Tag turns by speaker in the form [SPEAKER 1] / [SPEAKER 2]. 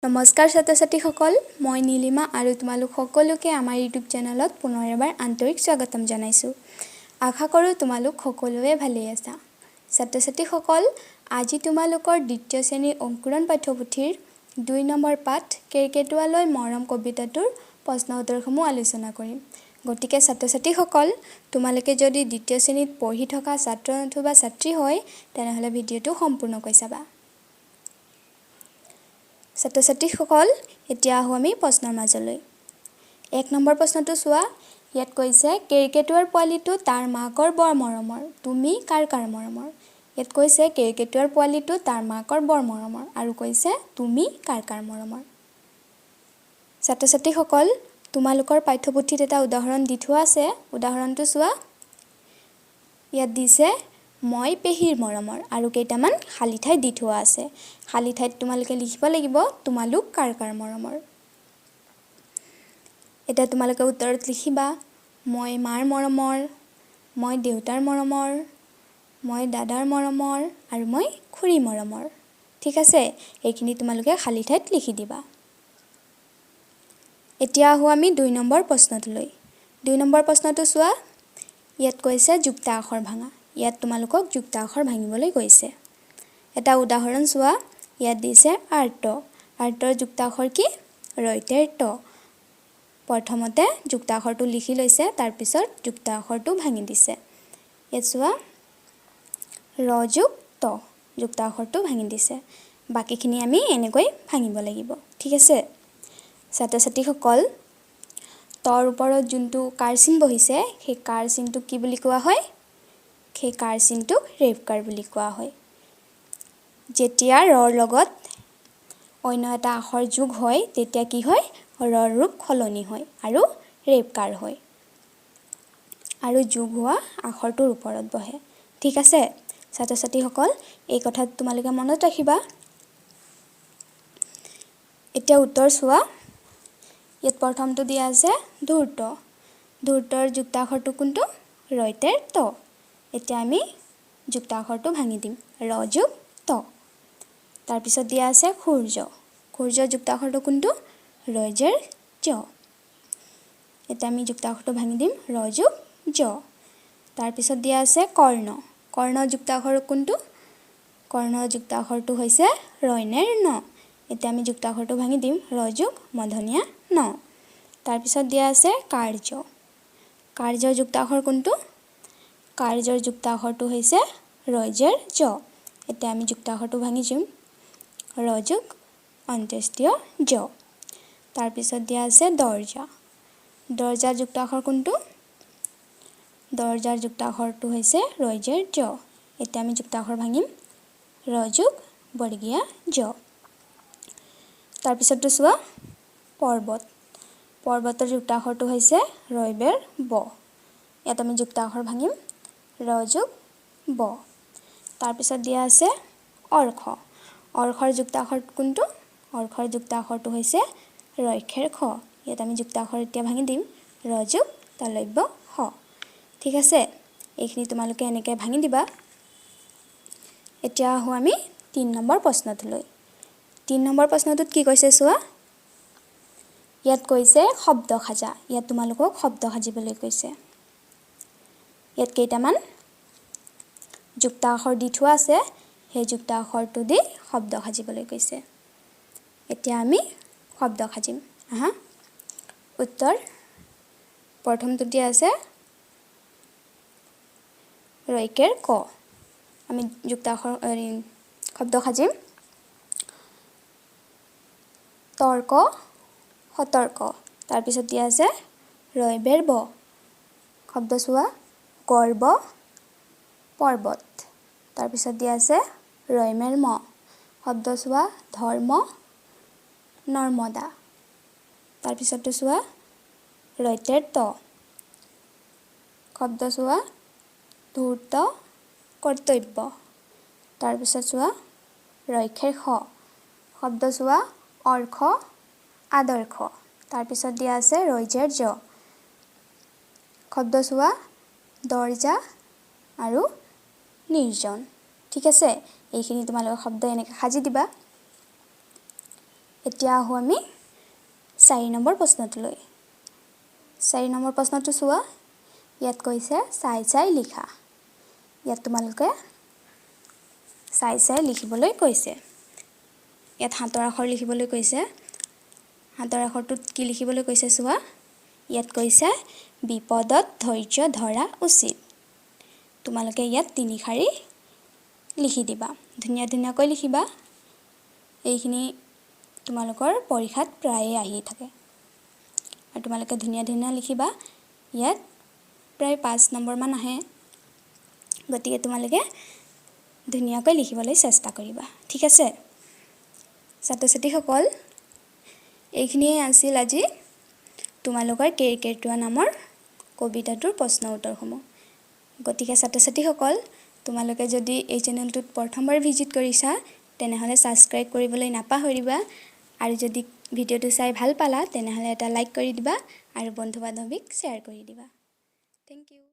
[SPEAKER 1] নমস্কাৰ ছাত্ৰ-ছাত্ৰীসকল, মই নীলিমা আৰু তোমালোক সকলোকে আমাৰ ইউটিউব চেনেলত পুনৰ এবাৰ আন্তৰিক স্বাগতম জনাইছোঁ। আশা কৰোঁ তোমালোক সকলোৱে ভালেই আছা। ছাত্ৰ-ছাত্ৰীসকল, আজি তোমালোকৰ দ্বিতীয় শ্ৰেণীৰ অংকুৰণ পাঠ্যপুথিৰ ২ নম্বৰ পাঠ কেৰ্কেটুৱালৈ মৰম কবিতাটোৰ প্ৰশ্ন উত্তৰসমূহ আলোচনা কৰিম। গতিকে ছাত্ৰ-ছাত্ৰীসকল, তোমালোকে যদি দ্বিতীয় শ্ৰেণীত পঢ়ি থকা ছাত্ৰ অথবা ছাত্ৰী হয়, তেনেহ'লে ভিডিঅ'টো সম্পূৰ্ণকৈ চাবা। ছাত্ৰ-ছাত্ৰীসকল, এতিয়া আহোঁ আমি প্ৰশ্নৰ মাজলৈ। ১ নম্বৰ প্ৰশ্নটো চোৱা। ইয়াত কৈছে কেৰ্কেটুৱাৰ পোৱালিটো তাৰ মাকৰ বৰ মৰমৰ, তুমি কাৰ কাৰ মৰমৰ। ইয়াত কৈছে কেৰ্কেটুৱাৰ পোৱালিটো তাৰ মাকৰ বৰ মৰমৰ আৰু কৈছে তুমি কাৰ কাৰ মৰমৰ। ছাত্ৰ-ছাত্ৰীসকল, তোমালোকৰ পাঠ্যপুথিত এটা উদাহৰণ দি থোৱা আছে। উদাহৰণটো চোৱা। ইয়াত দিছে মই পেহীৰ মৰমৰ আৰু কেইটামান খালী ঠাই দি থোৱা আছে। খালী ঠাইত তোমালোকে লিখিব লাগিব তোমালোক কাৰ কাৰ মৰমৰ। এতিয়া তোমালোকে উত্তৰত লিখিবা মই মাৰ মৰমৰ, মই দেউতাৰ মৰমৰ, মই দাদাৰ মৰমৰ আৰু মই খুৰী মৰমৰ। ঠিক আছে, এইখিনি তোমালোকে খালী ঠাইত লিখি দিবা। এতিয়া আহোঁ আমি ২ নম্বৰ প্ৰশ্নটোলৈ। ২ নম্বৰ প্ৰশ্নটো চোৱা। ইয়াত কৈছে যুক্ত আখৰ ভাঙা। ইয়াত তোমালোকক যুক্ত আখৰ ভাঙিবলৈ কৈছে। এটা উদাহৰণ চোৱা। ইয়াত দিছে আৰ্ত। আৰ্তৰ যুক্ত আখৰ কি? ৰইতেৰ ত। প্ৰথমতে যুক্ত আখৰটো লিখি লৈছে, তাৰপিছত যুক্ত আখৰটো ভাঙি দিছে। ইয়াত চোৱা ৰ যোগ ত, যুক্ত আখৰটো ভাঙি দিছে। বাকীখিনি আমি এনেকৈ ভাঙিব লাগিব। ঠিক আছে ছাত্ৰ-ছাত্ৰীসকল, তৰ ওপৰত যোনটো কাৰ চিন বহিছে, সেই কাৰ চিনটোক কি বুলি কোৱা হয়? সেই কাৰ চিনটোক ৰেফকাৰ বুলি কোৱা হয়। যেতিয়া ৰৰ লগত অন্য এটা আখৰ যোগ হয়, তেতিয়া কি হয়? ৰৰ ৰূপ সলনি হয় আৰু ৰেফকাৰ হয় আৰু যোগ হোৱা আখৰটোৰ ওপৰত বহে। ঠিক আছে ছাত্ৰ-ছাত্ৰীসকল, এই কথা তোমালোকে মনত ৰাখিবা। এতিয়া উত্তৰ চোৱা। ইয়াত প্ৰথমটো দিয়া আছে ধূৰ্ত। ধূৰ্তৰ যুক্ত আখৰটো কোনটো? ৰইতেৰ ত। এতিয়া আমি যুক্ত আখৰটো ভাঙি দিম ৰ যোগ ত। তাৰপিছত দিয়া আছে সূৰ্য। সূৰ্যৰ যুক্ত আখৰটো কোনটো? ৰইজেৰ জ। এতিয়া আমি যুক্ত আখৰটো ভাঙি দিম ৰ যোগ জ। তাৰপিছত দিয়া আছে কৰ্ণ। কৰ্ণৰ যুক্ত আখৰ কোনটো? কৰ্ণৰ যুক্ত আখৰটো হৈছে ৰইনেৰ ন। এতিয়া আমি যুক্ত আখৰটো ভাঙি দিম ৰ যোগ মধ্যমীয়া ন। তাৰপিছত দিয়া আছে কাৰ্য। কাৰ্যৰ যুক্ত আখৰ কোনটো? কাৰ্যৰ যুক্ত আখৰটো হৈছে ৰইজেৰ জ। এতিয়া আমি যুক্ত আখৰটো ভাঙি দিম ৰ যোগ অন্ত্যেষ্টিয় জ। তাৰপিছত দিয়া আছে দৰ্জা। দৰ্জাৰ যুক্ত আখৰ কোনটো? দৰ্জাৰ যুক্ত আখৰটো হৈছে ৰইজেৰ জ। এতিয়া আমি যুক্ত আখৰ ভাঙিম ৰ যোগ বৰ্গীয়া জ। তাৰপিছতটো চোৱা পৰ্বত। পৰ্বতৰ যুক্ত আখৰটো হৈছে ৰইবেৰ ব। ইয়াত আমি যুক্ত আখৰ ভাঙিম ৰ যোগ ব। তাৰপিছত দিয়া আছে অৰ্খ। অৰ্খৰ যুক্ত আখৰ কোনটো? অৰ্খৰ যুক্ত আখৰটো হৈছে ৰইখেৰ খ। ইয়াত আমি যুক্ত আখৰ এতিয়া ভাঙি দিম ৰ যোগ তালব্য খ। ঠিক আছে, এইখিনি তোমালোকে এনেকৈ ভাঙি দিবা। এতিয়া আহোঁ আমি ৩ নম্বৰ প্ৰশ্নটোলৈ। ৩ নম্বৰ প্ৰশ্নটোত কি কৈছে চোৱা। ইয়াত কৈছে শব্দ সাজা। ইয়াত তোমালোকক শব্দ সাজিবলৈ কৈছে। ইয়াত কেইটামান যুক্ত আখৰ দি থোৱা আছে, সেই যুক্ত আখৰটো দি শব্দ সাজিবলৈ কৈছে। এতিয়া আমি শব্দ সাজিম। আহা উত্তৰ প্ৰথমটো দিয়া আছে ৰইকেৰ ক। আমি যুক্ত আখৰ শব্দ সাজিম তৰ্ক সতৰ্ক। তাৰপিছত দিয়া আছে ৰইবেৰ ব। শব্দ চোৱা গৰ্ব পৰ্বত। তাৰপিছত দিয়া আছে ৰইমেৰ ম। শব্দ চোৱা ধৰ্ম নৰ্মদা। তাৰপিছতটো চোৱা ৰইতেৰ ত। শব্দ চোৱা ধূৰ্ত কৰ্তব্য। তাৰপিছত চোৱা ৰইখেৰ খ। শব্দ চোৱা অৰ্খ আদৰ্শ। তাৰপিছত দিয়া আছে ৰইজেৰ জ। শব্দ চোৱা দৰ্জা আৰু নিৰ্জন। ঠিক আছে, এইখিনি তোমালোকে শব্দ এনেকৈ সাজি দিবা। এতিয়া আহোঁ আমি 4 নম্বৰ প্ৰশ্নটোলৈ 4 নম্বৰ প্ৰশ্নটো চোৱা ইয়াত কৈছে চাই চাই লিখা ইয়াত তোমালোকে চাই চাই লিখিবলৈ কৈছে ইয়াত হাতৰ আখৰ লিখিবলৈ কৈছে হাতৰ আখৰটোত কি লিখিবলৈ কৈছে চোৱা ইয়াত কৈছে বিপদত ধৈৰ্য ধৰা উচিত তোমালোকে ইয়াত 3 শাৰী লিখি দিবা ধুনীয়া ধুনীয়াকৈ লিখিবা এইখিনি তোমালোকৰ পৰীক্ষাত প্ৰায়ে আহি থাকে আৰু তোমালোকে ধুনীয়া ধুনীয়া লিখিবা ইয়াত প্ৰায় 5 নম্বৰ মান আহে গতিকে তোমালোকে ধুনীয়াকৈ লিখিবলৈ চেষ্টা কৰিবা ঠিক আছে ছাত্ৰ-ছাত্ৰীসকল এইখিনিয়ে আছিল আজি তোমালোকৰ কেৰকেটুৱা নামৰ কবিতাটোৰ প্ৰশ্ন উত্তৰসমূহ গতিকে ছাত্ৰ-ছাত্ৰীসকল তোমালোকে যদি এই চেনেলটোত প্ৰথমবাৰ ভিজিট কৰিছা তেনেহলে সাবস্ক্ৰাইব কৰিবলৈ নাপাহৰিবা আৰু যদি ভিডিওটো চাই ভাল পালা তেনেহলে এটা লাইক কৰি দিবা আৰু বন্ধু বান্ধৱীক শ্বেয়াৰ কৰি দিবা থ্যাংক ইউ